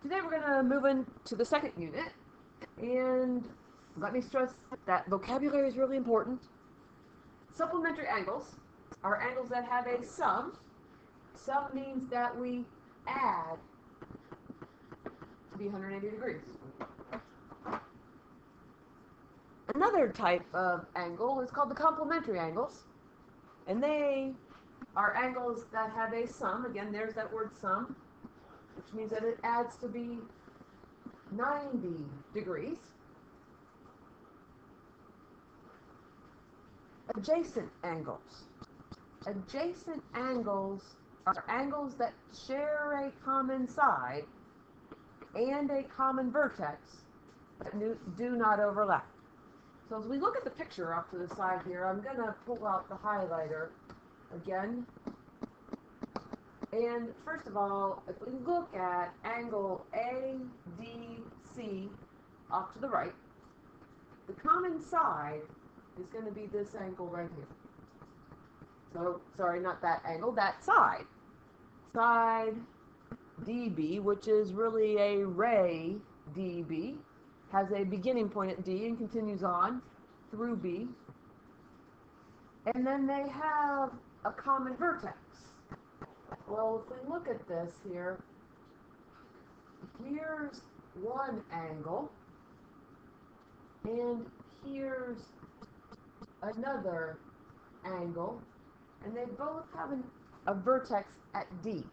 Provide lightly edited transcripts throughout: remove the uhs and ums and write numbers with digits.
Today we're going to move into the second unit, and let me stress that vocabulary is really important. Supplementary angles are angles that have a sum. Sum means that we add to be 180 degrees. Another type of angle is called the complementary angles, and they are angles that have a sum. Again, there's that word sum, which means that it adds to be 90 degrees. Adjacent angles. Adjacent angles are angles that share a common side and a common vertex that do not overlap. So as we look at the picture off to the side here, I'm going to pull out the highlighter again. And first of all, if we look at angle ADC off to the right, the common side is going to be this angle right here. So, sorry, not that angle, that side. Side DB, which is really a ray DB, has a beginning point at D and continues on through B. And then they have a common vertex. Well, if we look at this here, here's one angle, and here's another angle, and they both have a vertex at D.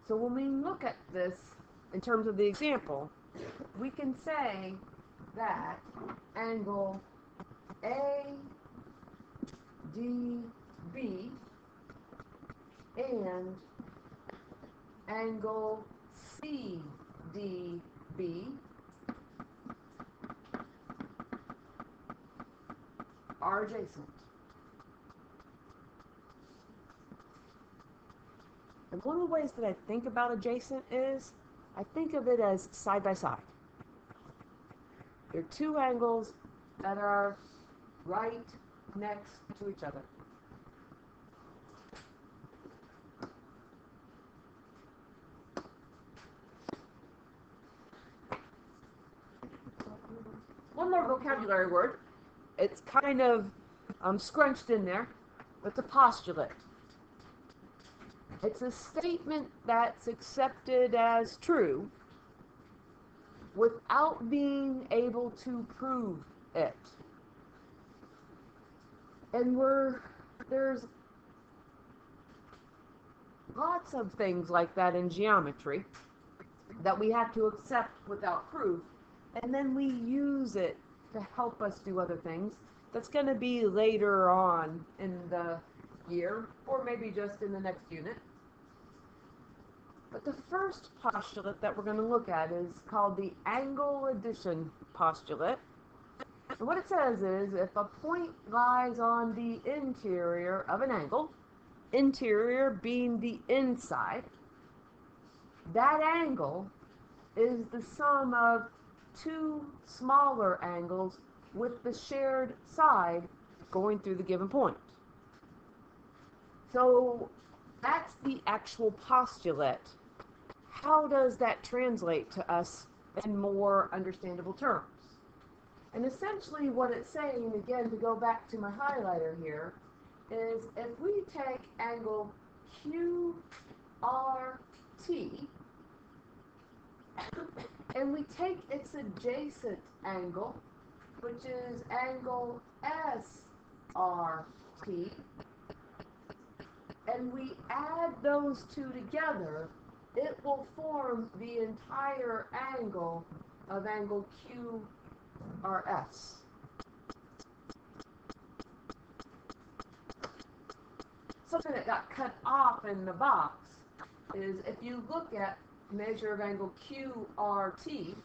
So when we look at this in terms of the example, we can say that angle ADB and angle CDB are adjacent. And one of the ways that I think about adjacent is I think of it as side by side. They're two angles that are right next to each other. One more vocabulary word. It's kind of scrunched in there. It's a postulate. It's a statement that's accepted as true without being able to prove it. And there's lots of things like that in geometry that we have to accept without proof, and then we use it to help us do other things. That's going to be later on in the year, or maybe just in the next unit. But the first postulate that we're going to look at is called the angle addition postulate. And what it says is if a point lies on the interior of an angle, interior being the inside, that angle is the sum of two smaller angles with the shared side going through the given point. So that's the actual postulate. How does that translate to us in more understandable terms? And essentially what it's saying, again, to go back to my highlighter here, is if we take angle QRT and we take its adjacent angle, which is angle SRT, and we add those two together, it will form the entire angle of angle QRS. Something that got cut off in the box is if you look at measure of angle QRT,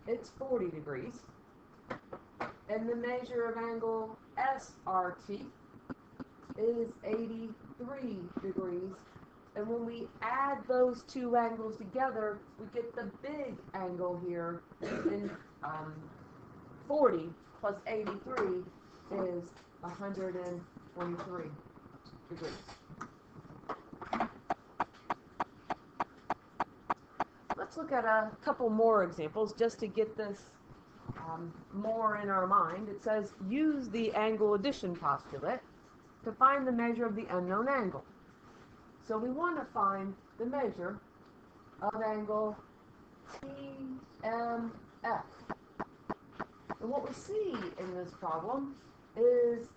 it's 40 degrees, and the measure of angle SRT is 83 degrees. And when we add those two angles together, we get the big angle here, and 40 plus 83 is 123 degrees. let's look at a couple more examples just to get this more in our mind. It says, use the angle addition postulate to find the measure of the unknown angle. So we want to find the measure of angle TMF. And what we see in this problem is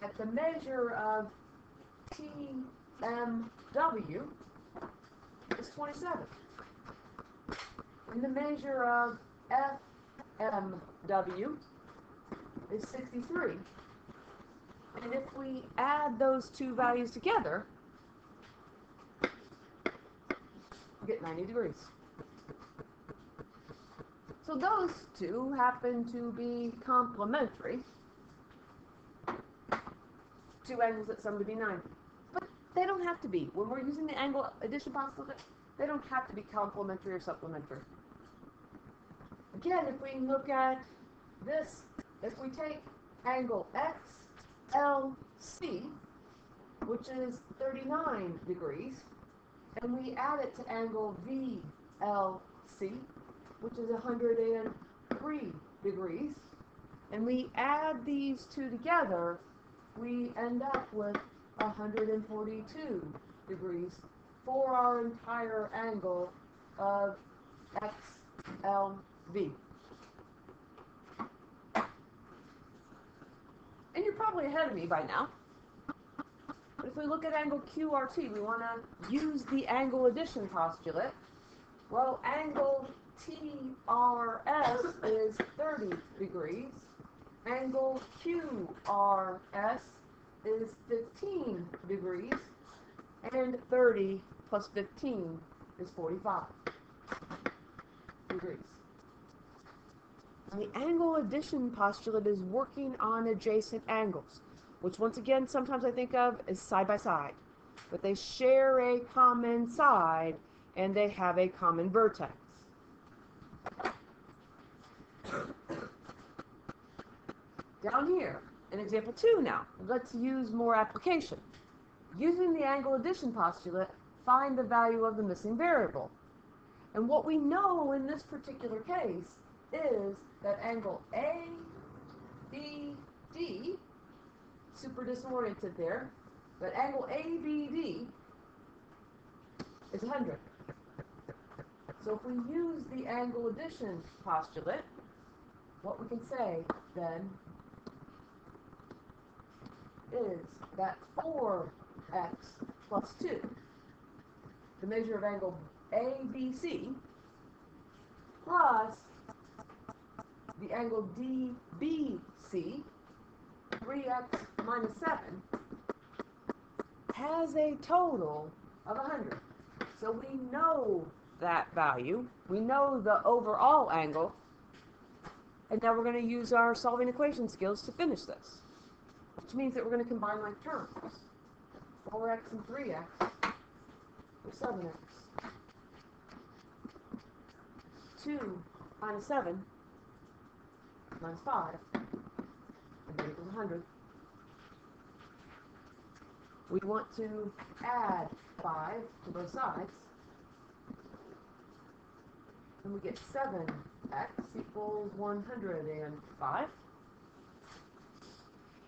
that the measure of TMW is 27. And the measure of FMW is 63. And if we add those two values together, we get 90 degrees. So those two happen to be complementary. Two angles that sum to be 90. But they don't have to be. When we're using the angle addition postulate, they don't have to be complementary or supplementary. Again, if we look at this, if we take angle XLC, which is 39 degrees, and we add it to angle VLC, which is 103 degrees, and we add these two together, we end up with 142 degrees for our entire angle of XLV. And you're probably ahead of me by now. But if we look at angle QRT, we want to use the angle addition postulate. Well, angle TRS is 30 degrees. Angle QRS is 15 degrees. And 30 plus 15 is 45 degrees. The angle addition postulate is working on adjacent angles, which once again sometimes I think of as side by side. But they share a common side and they have a common vertex. Down here, in example 2 now, let's use more application. Using the angle addition postulate, find the value of the missing variable. And what we know in this particular case is that angle ABD, super disoriented there, but angle ABD is 100. So if we use the angle addition postulate, what we can say then is that 4x plus 2, the measure of angle ABC, plus the angle DBC, 3x minus 7, has a total of 100. So we know that value. We know the overall angle. And now we're going to use our solving equation skills to finish this. Which means that we're going to combine like terms. 4x and 3x or 7x. 2 minus 7 minus 5 and that equals 100. We want to add 5 to both sides. And we get 7x equals 105.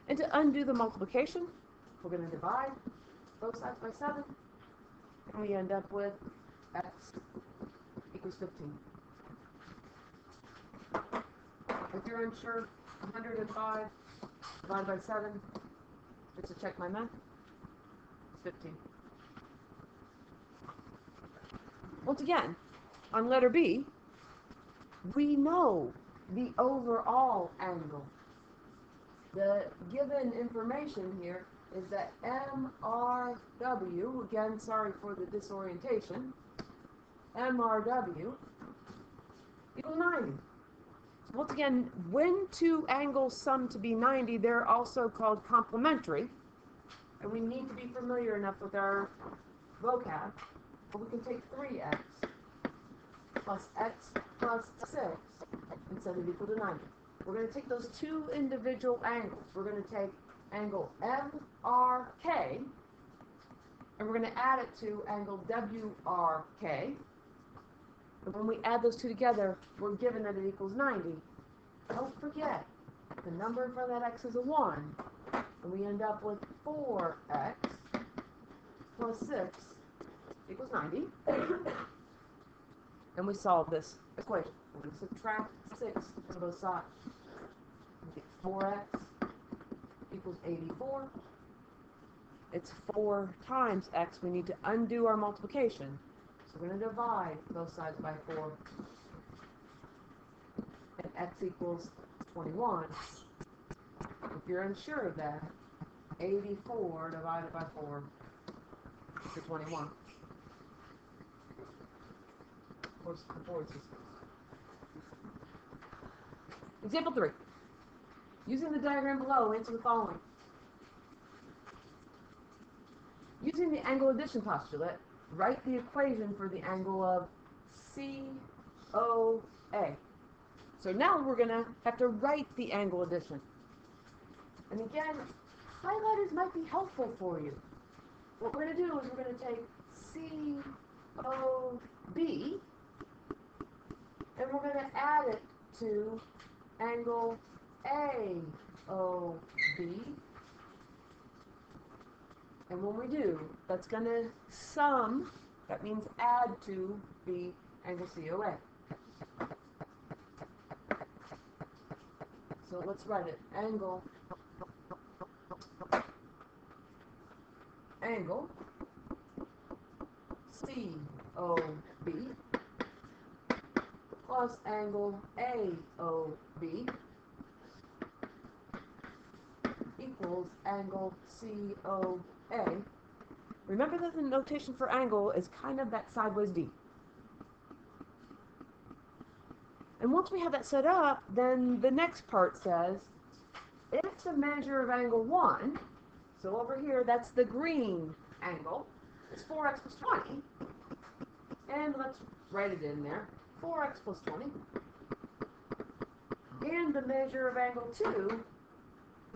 And to undo the multiplication, we're going to divide both sides by 7. And we end up with x equals 15. If you're unsure, 105 divided by 7, just to check my math, it's 15. Once again, on letter B, we know the overall angle. The given information here is that MRW, again, sorry for the disorientation, MRW equals 90. So once again, when two angles sum to be 90, they're also called complementary. And we need to be familiar enough with our vocab. But we can take 3x plus x plus 6 and set it equal to 90. We're going to take those two individual angles. We're going to take angle MRK, and we're going to add it to angle WRK. And when we add those two together, we're given that it equals 90. Don't forget, the number in front of that x is a 1. And we end up with 4x plus 6 equals 90. And we solve this equation. We're going to subtract 6 from both sides. We get 4x equals 84. It's 4 times x. We need to undo our multiplication. So we're going to divide both sides by 4. And x equals 21. If you're unsure of that, 84 divided by 4 to 21. Of course, the 4 is just... Example 3. Using the diagram below, answer the following. Using the angle addition postulate, write the equation for the angle of COA. So now we're going to have to write the angle addition. And again, highlighters might be helpful for you. What we're going to do is we're going to take COB and we're going to add it to angle AOB. And when we do, that's going to sum, that means add to the angle COA. So let's write it. Angle COB plus angle AOB equals angle COA. Remember that the notation for angle is kind of that sideways D. And once we have that set up, then the next part says, if the measure of angle 1, so over here, that's the green angle, is 4x plus 20, and let's write it in there, 4x plus 20, and the measure of angle 2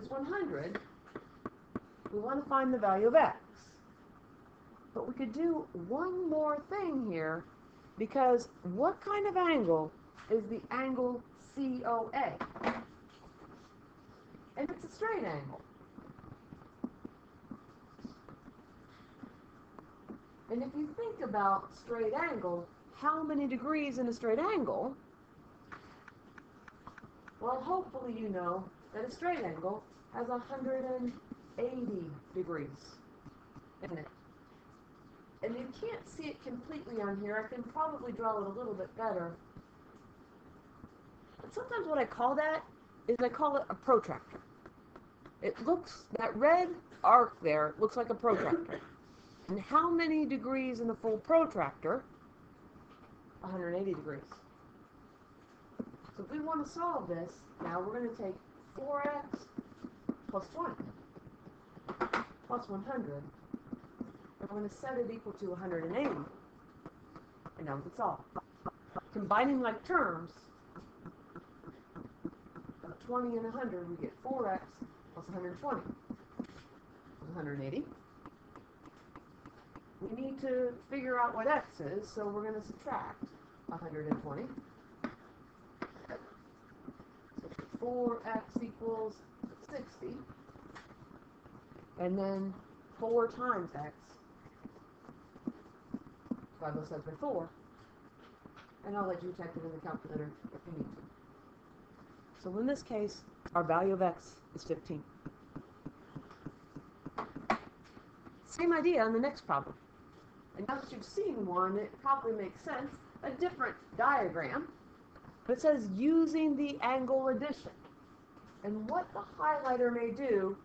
is 100, we want to find the value of x. But we could do one more thing here, because what kind of angle is the angle COA? And it's a straight angle. And if you think about straight angle, how many degrees in a straight angle? Well, hopefully you know that a straight angle has 180 degrees in it. And you can't see it completely on here. I can probably draw it a little bit better. But sometimes what I call that is I call it a protractor. It looks, that red arc there looks like a protractor. And how many degrees in a full protractor? 180 degrees. So if we want to solve this, now we're going to take 4x plus 20 plus 100. And we're going to set it equal to 180. And now we can solve. Combining like terms, 20 and 100, we get 4x plus 120 plus 180. We need to figure out what x is, so we're going to subtract 120. So 4x equals 60. And then 4 times x. Divide both sides by 4. And I'll let you type it in the calculator if you need to. So in this case, our value of x is 15. Same idea on the next problem. And now that you've seen one, it probably makes sense. A different diagram. But it says using the angle addition. And what the highlighter may do.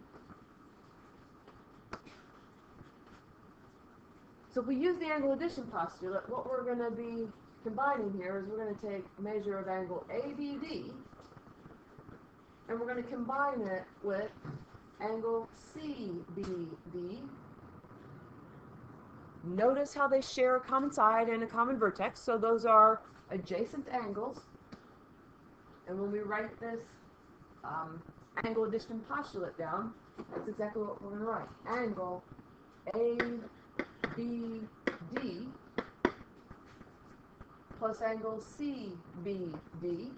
So if we use the angle addition postulate, what we're going to be combining here is we're going to take measure of angle ABD. And we're going to combine it with angle CBD. Notice how they share a common side and a common vertex, so those are adjacent angles. And when we write this angle addition postulate down, that's exactly what we're going to write. Angle ABD plus angle CBD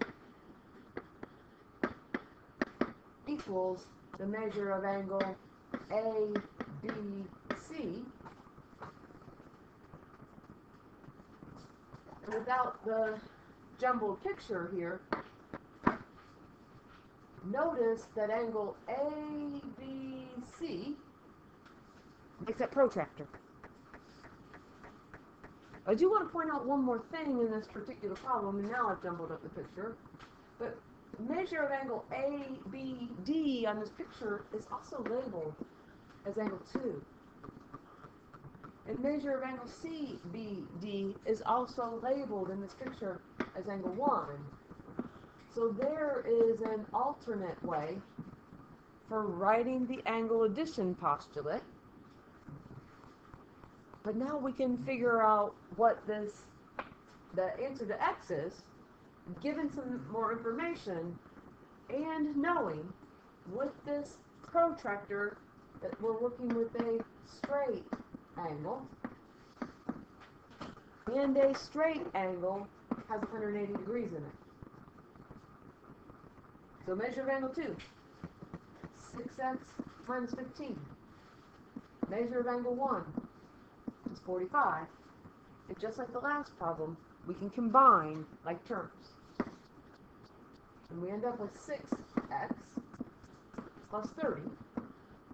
equals the measure of angle ABC. And without the jumbled picture here, notice that angle ABC makes that protractor. I do want to point out one more thing in this particular problem, and now I've jumbled up the picture, but measure of angle ABD on this picture is also labeled as angle 2. And measure of angle CBD is also labeled in this picture as angle 1. So there is an alternate way for writing the angle addition postulate. But now we can figure out what the answer to X is, given some more information, and knowing with this protractor that we're working with a straight angle, and a straight angle has 180 degrees in it. So measure of angle 2, 6x minus 15. Measure of angle 1 is 45. And just like the last problem, we can combine like terms. And we end up with 6x plus 30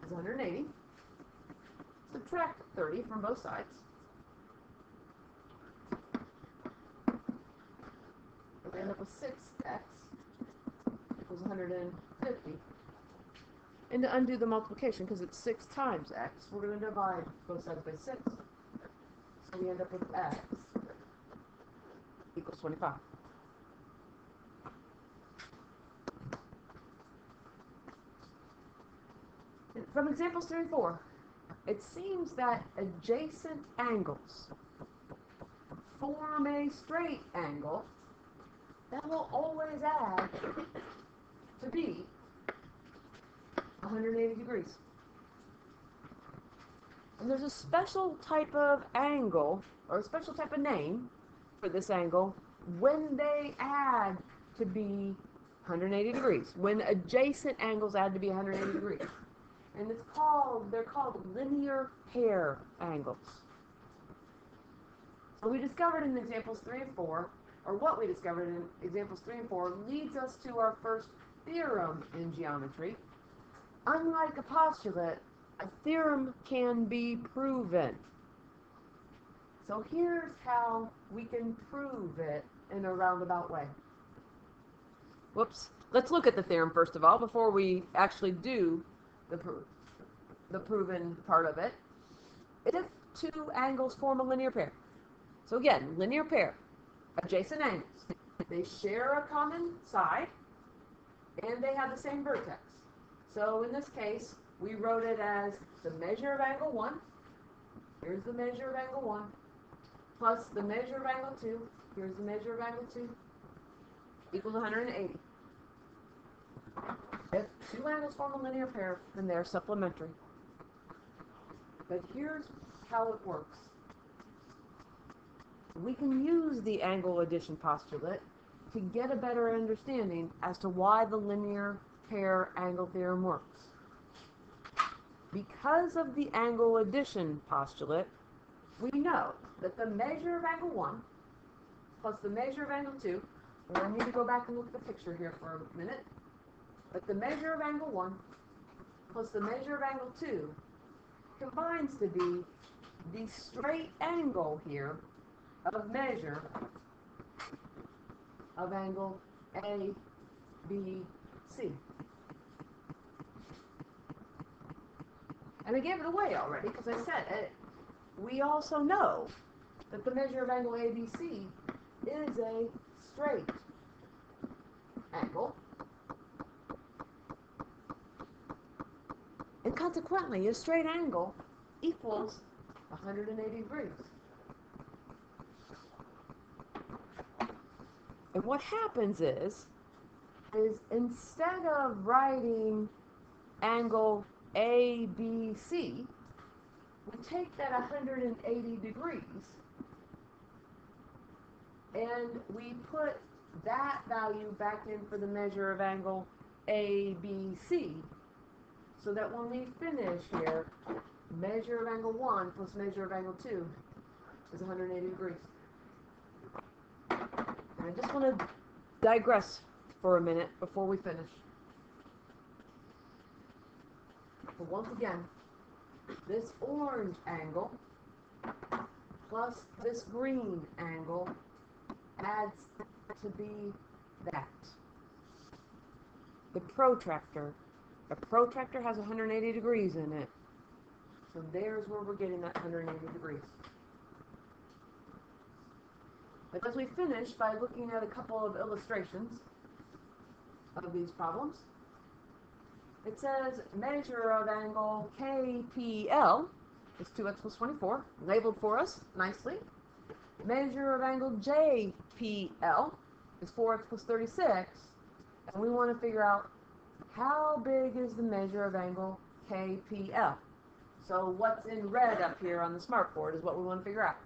is 180. Subtract 30 from both sides. We end up with 6x equals 150. And to undo the multiplication, because it's 6 times x, we're going to divide both sides by 6. So we end up with x equals 25. And from examples 3 and 4, it seems that adjacent angles form a straight angle that will always add to be 180 degrees. And there's a special type of angle, or a special type of name for this angle when they add to be 180 degrees, when adjacent angles add to be 180 degrees. And they're called linear pair angles. So we discovered in examples 3 and 4, or what we discovered in examples 3 and 4 leads us to our first theorem in geometry. Unlike a postulate, a theorem can be proven. So here's how we can prove it in a roundabout way. Whoops. Let's look at the theorem first of all before we actually do the proven part of it. If two angles form a linear pair. So again, linear pair, adjacent angles. They share a common side and they have the same vertex. So in this case, we wrote it as the measure of angle 1. Here's the measure of angle 1. Plus the measure of angle 2. Here's the measure of angle 2. Equals 180. If two angles form a linear pair, then they're supplementary. But here's how it works. We can use the angle addition postulate to get a better understanding as to why the linear pair angle theorem works. Because of the angle addition postulate, we know that the measure of angle 1 plus the measure of angle 2, and I need to go back and look at the picture here for a minute, but the measure of angle 1 plus the measure of angle 2 combines to be the straight angle here of measure of angle ABC. And I gave it away already because I said it. We also know that the measure of angle ABC is a straight angle. And consequently, a straight angle equals 180 degrees. And what happens is instead of writing angle ABC, we take that 180 degrees and we put that value back in for the measure of angle ABC, so that when we finish here, measure of angle 1 plus measure of angle 2 is 180 degrees. And I just want to digress for a minute before we finish. So once again, this orange angle plus this green angle adds to be that. The protractor. A protractor has 180 degrees in it. So there's where we're getting that 180 degrees. But as we finish by looking at a couple of illustrations of these problems, it says measure of angle KPL is 2x plus 24, labeled for us nicely. Measure of angle JPL is 4x plus 36, and we want to figure out how big is the measure of angle KPL. So what's in red up here on the smartboard is what we want to figure out.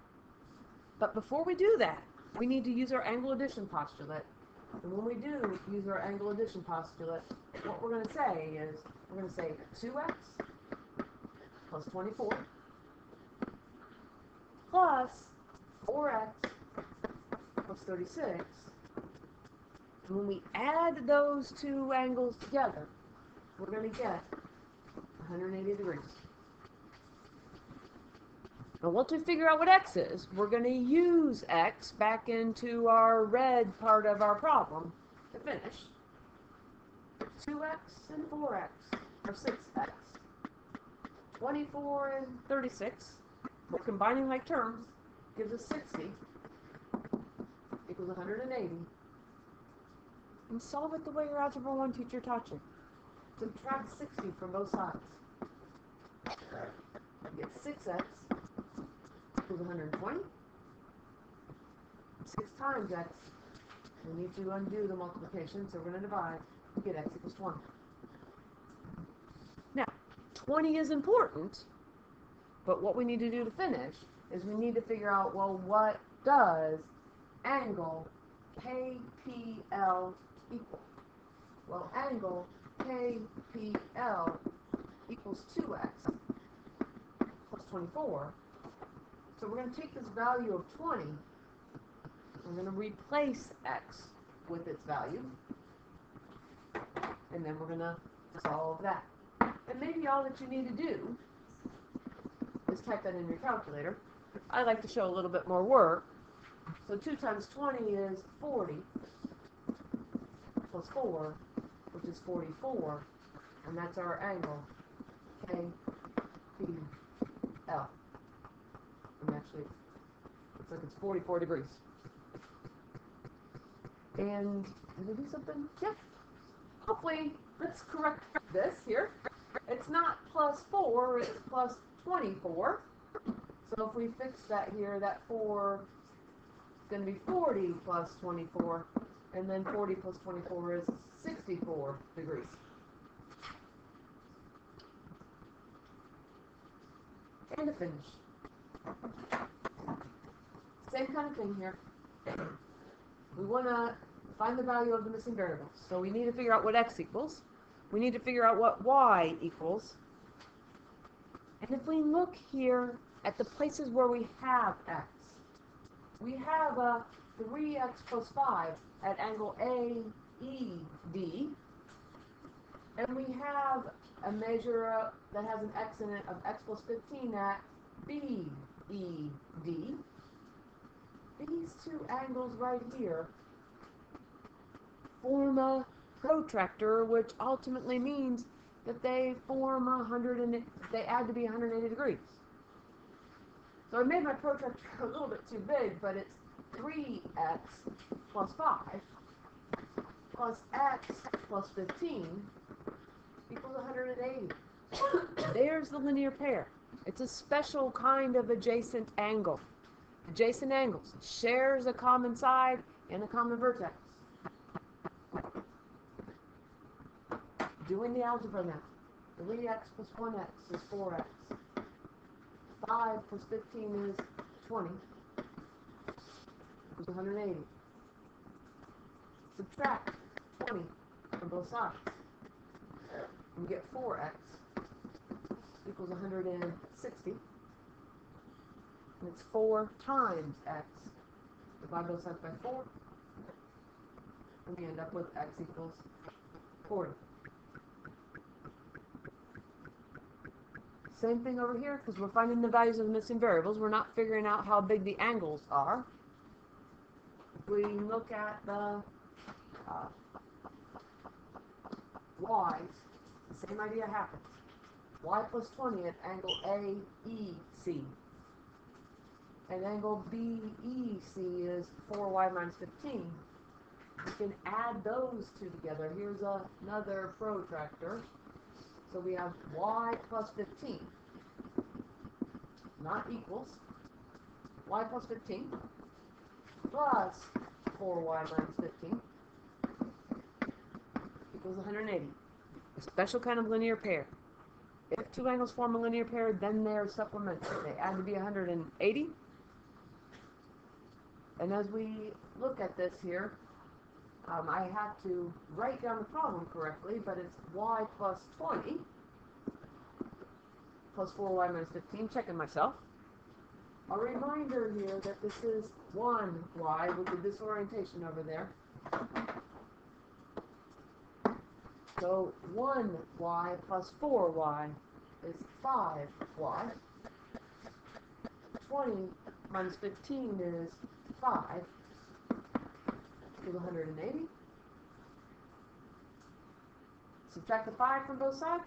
But before we do that, we need to use our angle addition postulate. And when we do use our angle addition postulate, what we're going to say is, we're going to say 2x plus 24 plus 4x plus 36. And when we add those two angles together, we're going to get 180 degrees. Now once we figure out what x is, we're going to use x back into our red part of our problem to finish. 2x and 4x are 6x. 24 and 36, we're combining like terms, gives us 60 equals 180. And solve it the way your Algebra 1 teacher taught you. Subtract 60 from both sides. You get 6x equals 120. 6 times x. We need to undo the multiplication, so we're going to divide. We get x equals 20. Now, 20 is important, but what we need to do to finish is we need to figure out, well, what does angle KPL equal? Well, angle KPL equals 2x plus 24. So we're going to take this value of 20, we're going to replace x with its value, and then we're going to solve that. And maybe all that you need to do is type that in your calculator. I like to show a little bit more work. So 2 times 20 is 40, plus 4, which is 44, and that's our angle, KPL. And actually, looks like it's 44 degrees. And did I do something? Yeah. Hopefully, let's correct this here. It's not plus 4, it's plus 24. So if we fix that here, that 4 is going to be 40 plus 24. And then 40 plus 24 is 64 degrees. And to finish. Same kind of thing here. We want to find the value of the missing variables. So we need to figure out what x equals. We need to figure out what y equals. And if we look here at the places where we have x, we have a 3x plus 5 at angle AED. And we have a measure that has an x in it of x plus 15 at BED. These two angles right here form a protractor, which ultimately means that they form they add to be 180 degrees. So I made my protractor a little bit too big, but it's 3x plus 5 plus x plus 15 equals 180. There's the linear pair. It's a special kind of adjacent angle. Adjacent angles shares a common side and a common vertex. Doing the algebra now. 3x plus 1x is 4x. 5 plus 15 is 20. equals 180. Subtract 20 from both sides. And we get 4x equals 160. And it's 4 times x. Divide both sides by 4. And we end up with x equals 40. Same thing over here, because we're finding the values of the missing variables. We're not figuring out how big the angles are. If we look at the y's, the same idea happens. Y plus 20 at angle AEC. And angle BEC is 4y minus 15. We can add those two together. Here's another protractor. So we have y plus 15, not equals, y plus 15 plus 4y minus 15 equals 180. A special kind of linear pair. If two angles form a linear pair, then they're supplementary. They add to be 180. And as we look at this here, I have to write down the problem correctly, but it's y plus 20 plus 4y minus 15, checking myself. A reminder here that this is 1y with the disorientation over there. So 1y plus 4y is 5y. 20 minus 15 is 5. Equals 180. Subtract the 5 from both sides.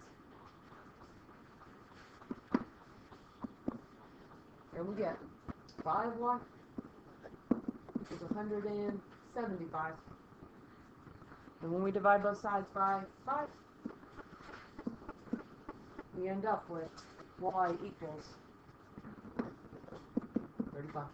And we get 5y equals 175. And when we divide both sides by 5, we end up with y equals 35.